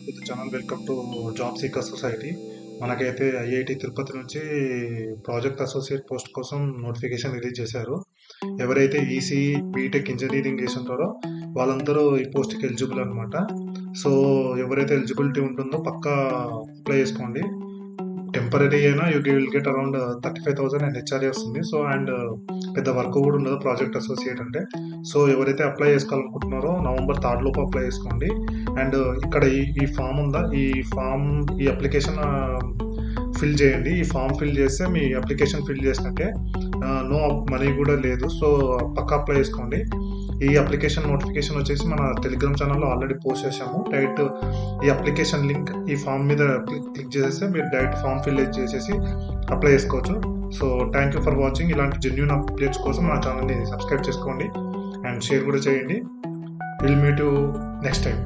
To the channel. Welcome to job seeker society. మనకైతే IIT Tirupati నుంచి project associate post కోసం notification release చేశారు. ఎవరైతే ఈసీఈ బీటెక్ ఇంజనీరింగ్ చేసి ఉంటారో వాళ్ళందరూ ఈ పోస్ట్కి ఎలిజిబుల్ అనమాట. సో ఎవరైతే ఎలిజిబిలిటీ ఉంటుందో పక్కా అప్లై చేసుకోండి. టెంపరీ అయినా you will get around 35,000 and HRA వస్తుంది. సో అండ్ పెద్ద వర్క్ కూడా ఉండదు ప్రాజెక్ట్ అసోసియేట్ అంటే. సో ఎవరైతే అప్లై చేసుకోవాలనుకుంటున్నారో నవంబర్ 3 లోపు అప్లై చేసుకోండి. అండ్ ఇక్కడ ఈ ఫామ్ ఉందా, ఈ అప్లికేషన్ ఫిల్ చేయండి. ఈ ఫామ్ ఫిల్ చేస్తే మీ అప్లికేషన్ ఫిల్ చేసినట్టే, నో మనీ కూడా లేదు. సో పక్కా అప్లై చేసుకోండి. ఈ అప్లికేషన్ నోటిఫికేషన్ వచ్చేసి మన టెలిగ్రామ్ ఛానల్లో ఆల్రెడీ పోస్ట్ చేసాము. డైరెక్ట్ ఈ అప్లికేషన్ లింక్ ఈ ఫామ్ మీద క్లిక్ చేసేస్తే మీరు డైరెక్ట్ ఫామ్ ఫిల్ చేసేసి అప్లై చేసుకోవచ్చు. So thank you for watching. ఇలాంటి జెన్యూన్ అప్డేట్స్ కోసం మన ఛానల్ని సబ్స్క్రైబ్ చేసుకోండి అండ్ షేర్ కూడా చేయండి. Will meet you next time.